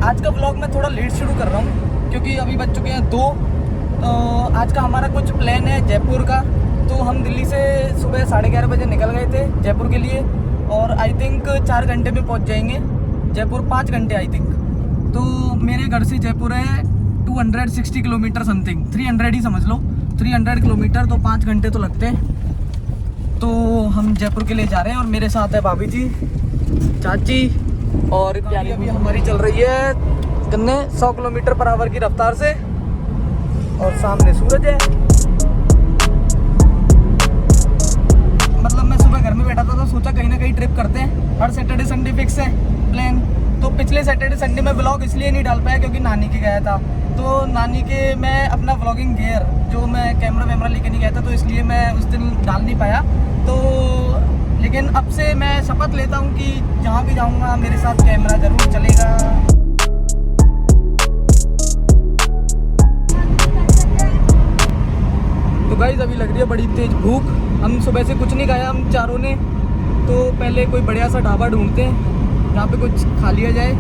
आज का व्लॉग मैं थोड़ा लेट शुरू कर रहा हूँ क्योंकि अभी बज चुके हैं 2। तो आज का हमारा कुछ प्लान है जयपुर का। तो हम दिल्ली से सुबह 11:30 बजे निकल गए थे जयपुर के लिए और आई थिंक 4 घंटे में पहुँच जाएंगे जयपुर, 5 घंटे आई थिंक। तो मेरे घर से जयपुर है 260 किलोमीटर समथिंग, 300 ही समझ लो, 300 किलोमीटर। तो 5 घंटे तो लगते हैं। तो हम जयपुर के लिए जा रहे हैं और मेरे साथ है भाभी जी, चाची और प्यारी अभी हमारी चल रही है कितने 100 किलोमीटर पर आवर की रफ्तार से और सामने सूरज है। मतलब मैं सुबह घर में बैठा था तो सोचा कहीं ना कहीं ट्रिप करते हैं। हर सैटरडे संडे फिक्स है प्लान। तो पिछले सैटरडे संडे में व्लॉग इसलिए नहीं डाल पाया क्योंकि नानी के गया था। तो नानी के मैं अपना व्लॉगिंग गियर जो मैं कैमरा वैमरा लेके नहीं गया था तो इसलिए मैं उस दिन डाल नहीं पाया। तो लेकिन अब से मैं शपथ लेता हूँ कि जहाँ भी जाऊँगा मेरे साथ कैमरा ज़रूर चलेगा। तो गाइस अभी लग रही है बड़ी तेज भूख। हम सुबह से कुछ नहीं खाया हम चारों ने। तो पहले कोई बढ़िया सा ढाबा ढूंढते हैं जहाँ पे कुछ खा लिया जाए।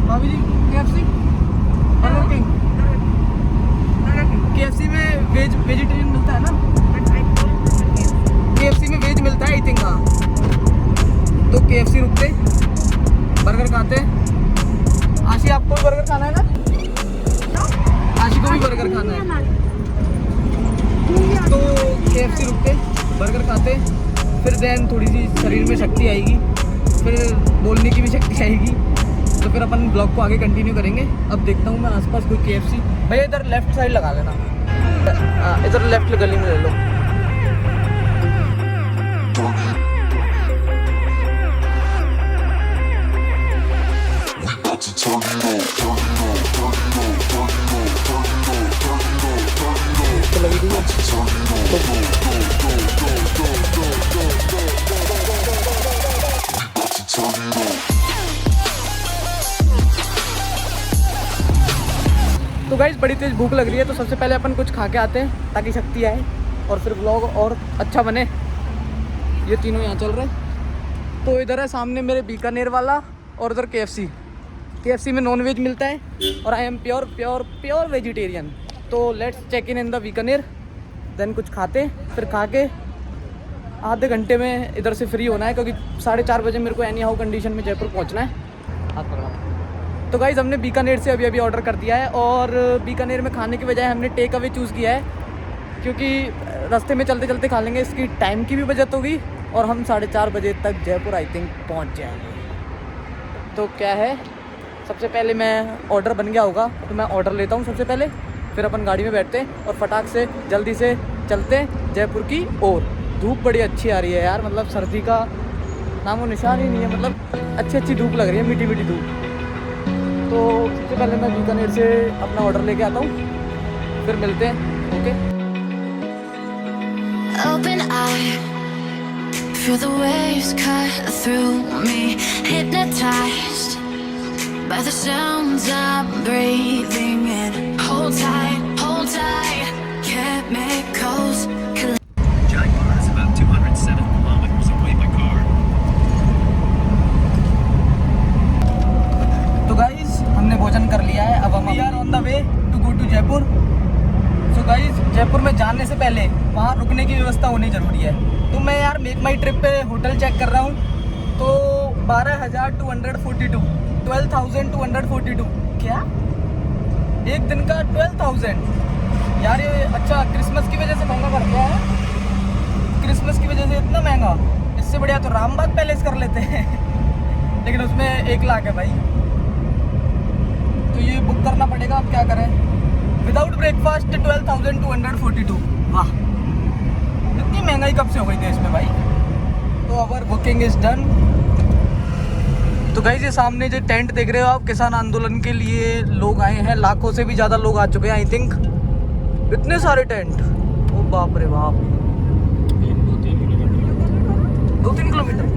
भाभी जी KFC बर्गर किंग, KFC में वेजिटेरियन मिलता है ना? KFC में वेज मिलता है आई थिंक। हाँ तो KFC रुकते, बर्गर खाते। आशी आपको भी बर्गर खाना है ना? आशी को भी बर्गर खाना है तो KFC रुकते, बर्गर खाते, फिर देन थोड़ी सी शरीर में शक्ति आएगी, फिर बोलने की भी शक्ति आएगी। तो फिर अपन ब्लॉग को आगे कंटिन्यू करेंगे। अब देखता हूँ मैं आसपास कोई KFC। भैया इधर लेफ्ट साइड लगा लेना, इधर लेफ्ट गली में ले लो। तो गाइस बड़ी तेज भूख लग रही है तो सबसे पहले अपन कुछ खा के आते हैं ताकि शक्ति आए और फिर व्लॉग और अच्छा बने। ये तीनों यहाँ चल रहे हैं। तो इधर है सामने मेरे बीकानेर वाला और उधर KFC में नॉन वेज मिलता है और आई एम प्योर वेजिटेरियन। तो let's check in the Bikaner, then कुछ खाते, फिर खा के आधे घंटे में इधर से फ्री होना है क्योंकि 4:30 बजे मेरे को एनी हाउ कंडीशन में जयपुर पहुँचना है। हाथ पकड़ा। तो गाइज़ हमने बीकानेर से अभी ऑर्डर कर दिया है और बीकानेर में खाने की बजाय हमने टेक अवे चूज़ किया है क्योंकि रास्ते में चलते चलते खा लेंगे, इसकी टाइम की भी बचत होगी और हम 4:30 बजे तक जयपुर आई थिंक पहुंच जाएंगे। तो क्या है, सबसे पहले मैं ऑर्डर बन गया होगा तो मैं ऑर्डर लेता हूँ सबसे पहले, फिर अपन गाड़ी में बैठते हैं और फटाक से जल्दी से चलते हैं जयपुर की ओर। धूप बड़ी अच्छी आ रही है यार, मतलब सर्दी का नामो निशान ही नहीं है, मतलब अच्छी धूप लग रही है, मीठी मीठी धूप। तो सबसे पहले मैं बीकानेर से अपना ऑर्डर लेके आता हूँ, फिर मिलते हैं। Okay. Open eye, feel the waves cut through me, hypnotized by the sounds I'm breathing in. Hold tight, chemicals. Jaguar is about 207 kilometers away by car. तो गाइस हमने भोजन कर लिया है, अब हम are on the way to go to Jaipur. So guys Jaipur में जाने से पहले वहाँ रुकने की व्यवस्था होनी ज़रूरी है। तो मैं यार मेक माई ट्रिप पे होटल चेक कर रहा हूँ तो 12,242 12,242 क्या एक दिन का 12,000 यार। ये अच्छा क्रिसमस की वजह से महंगा पड़ गया है, क्रिसमस की वजह से इतना महंगा। इससे बढ़िया तो रामबाग पैलेस कर लेते हैं लेकिन उसमें 1 लाख है भाई, तो ये बुक करना पड़ेगा। अब क्या करें, विदाउट ब्रेकफास्ट 12,242। वाह, इतनी महंगाई कब से हो गई देश में भाई। तो अवर बुकिंग इज डन। तो गाइस ये सामने जो टेंट देख रहे हो आप, किसान आंदोलन के लिए लोग आए हैं, लाखों से भी ज़्यादा लोग आ चुके हैं आई थिंक। इतने सारे टेंट, ओ बाप रे बाप। 2-3 किलोमीटर।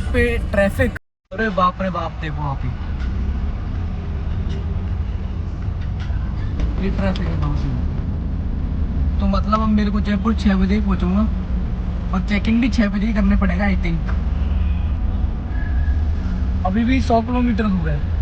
पे ट्रैफिक, अरे बाप रे बड़े बाप देखो आप ही, ये ट्रैफिक है गाँव से। तो मतलब अब मेरे को जयपुर 6 बजे ही पहुँचूँगा और चेकिंग भी 6 बजे ही करने पड़ेगा आई थिंक। अभी भी 100 किलोमीटर दूर है।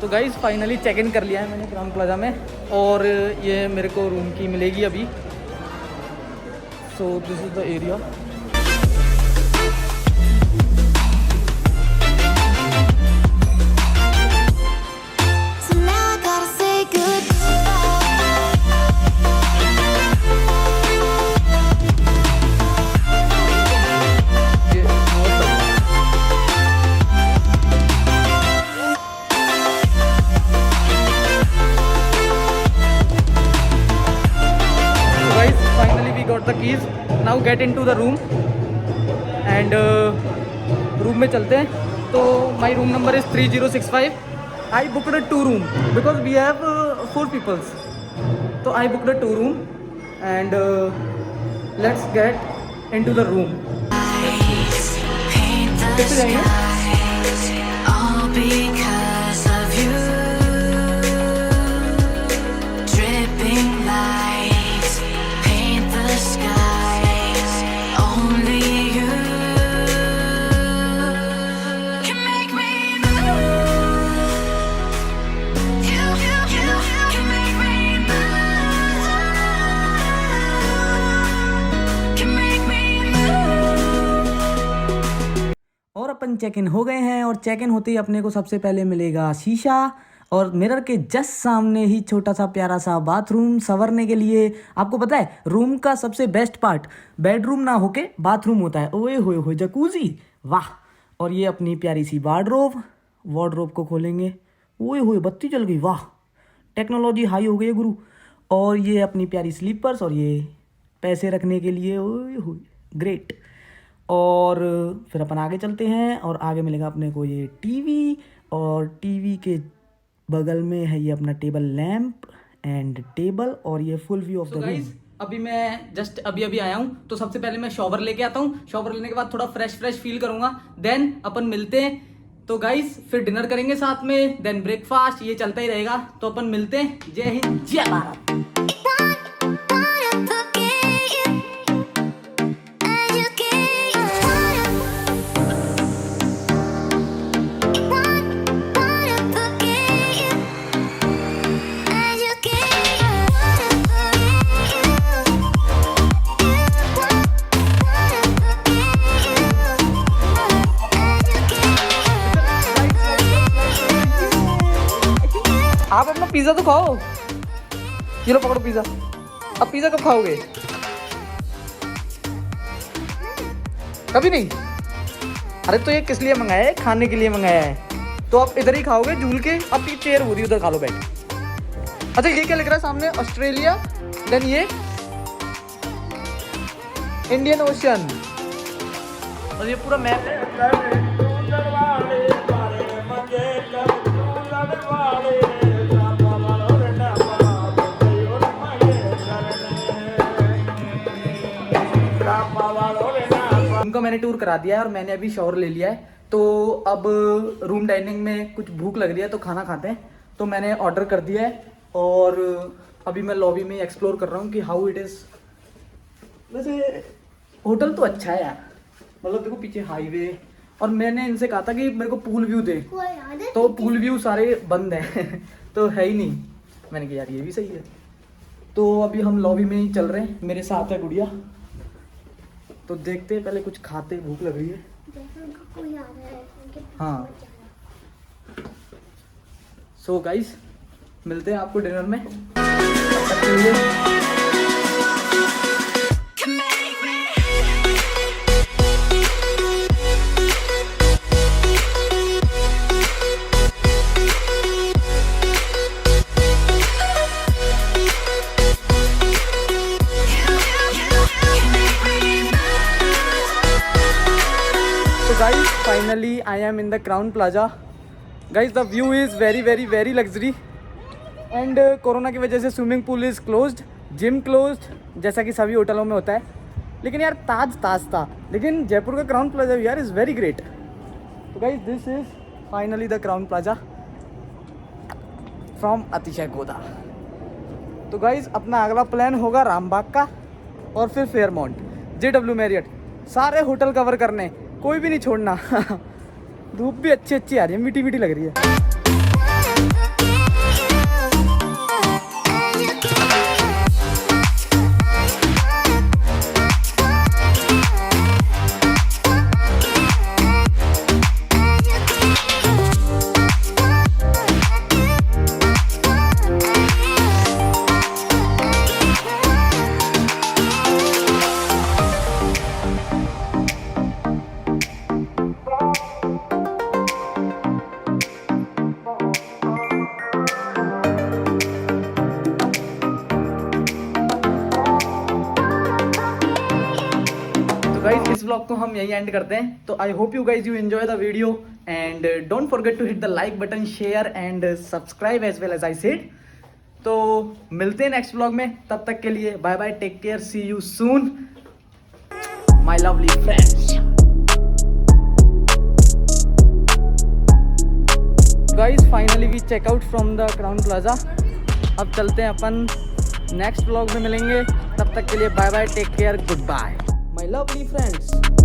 तो गाइस फाइनली चेक इन कर लिया है मैंने क्राउन प्लाजा में और ये मेरे को रूम की मिलेगी अभी। So this is the area. got the keys, now get into the room and room में चलते हैं। तो my room number is 3065. I booked a 2 room because we have 4 peoples, तो I booked a 2 room and let's get into the room। कैसे जाएंगे? अपन check in हो गए हैं और चेक इन होते ही अपने को सबसे पहले मिलेगा शीशा और मिरर के जस्ट सामने ही छोटा सा प्यारा सा बाथरूम संवरने के लिए। आपको पता है रूम का सबसे बेस्ट पार्ट बेडरूम ना होके बाथरूम होता है। ओए होए होए जकूजी, वाह। और ये अपनी प्यारी सी वार्डरोब को खोलेंगे। ओए होए बत्ती चल गई, वाह टेक्नोलॉजी हाई हो गई है गुरु। और ये अपनी प्यारी स्लीपर्स और ये पैसे रखने के लिए, ओए होए ग्रेट। और फिर अपन आगे चलते हैं और आगे मिलेगा अपने को ये टीवी और टीवी के बगल में है ये अपना टेबल लैंप एंड टेबल और ये full view of the room. अभी मैं जस्ट अभी आया हूँ तो सबसे पहले मैं शॉवर लेके आता हूँ। शॉवर लेने के बाद थोड़ा फ्रेश फील करूंगा, देन अपन मिलते हैं। तो गाइस फिर डिनर करेंगे साथ में, देन ब्रेकफास्ट, ये चलता ही रहेगा। तो अपन मिलते हैं। जय हिंद जय भारत। आप अपना पिज्जा तो खाओ, ये लो पकड़ो पिज्जा। अब पिज्जा कब खाओगे? कभी नहीं। अरे तो ये किस लिए मंगाया है? खाने के लिए मंगाया है। तो आप इधर ही खाओगे झूल के। अब ये चेयर हो रही है, उधर खा लो बैठ। अच्छा ये क्या लिख रहा है सामने? ऑस्ट्रेलिया, देन ये इंडियन ओशन और ये पूरा मैप है। उनका मैंने टूर करा दिया है और मैंने अभी शॉवर ले लिया है। तो अब रूम डाइनिंग में कुछ भूख लग रही है तो खाना खाते हैं। तो मैंने ऑर्डर कर दिया है और अभी मैं लॉबी में एक्सप्लोर कर रहा हूँ कि हाउ इट इज़। वैसे होटल तो अच्छा है यार, मतलब देखो पीछे हाईवे और मैंने इनसे कहा था कि मेरे को पूल व्यू दे, तो पूल व्यू सारे बंद हैं तो है ही नहीं। मैंने कहा यार ये भी सही है। तो अभी हम लॉबी में ही चल रहे हैं, मेरे साथ है गुड़िया। तो देखते हैं, पहले कुछ खाते, भूख लग रही है। हाँ सो गाइस मिलते हैं आपको डिनर में। guys, finally I am in the Crown Plaza. Guys, the view is very luxury. And corona की वजह से swimming pool is closed, gym closed, जैसा कि सभी होटलों में होता है. लेकिन यार ताज था. लेकिन जयपुर का क्राउन प्लाजा यार इज़ वेरी ग्रेट. तो guys this is finally the Crowne plaza from अतिशय गोदा. तो गाइज अपना अगला प्लान होगा रामबाग का और फिर फेयरमाउंट, JW मैरियट. सारे होटल कवर करने, कोई भी नहीं छोड़ना. धूप भी अच्छी आ रही है, मीठी लग रही है. गाइज इस व्लॉग को हम यही एंड करते हैं. तो I hope you guys you enjoy the video and don't forget to hit the like button, share and subscribe as well as I said. तो मिलते हैं नेक्स्ट व्लॉग में. तब तक के लिए bye bye, take care, see you soon my lovely friends. Guys finally we check out from the Crowne Plaza. अब चलते हैं अपन नेक्स्ट व्लॉग में मिलेंगे. तब तक के लिए bye bye, take care, goodbye my lovely friends.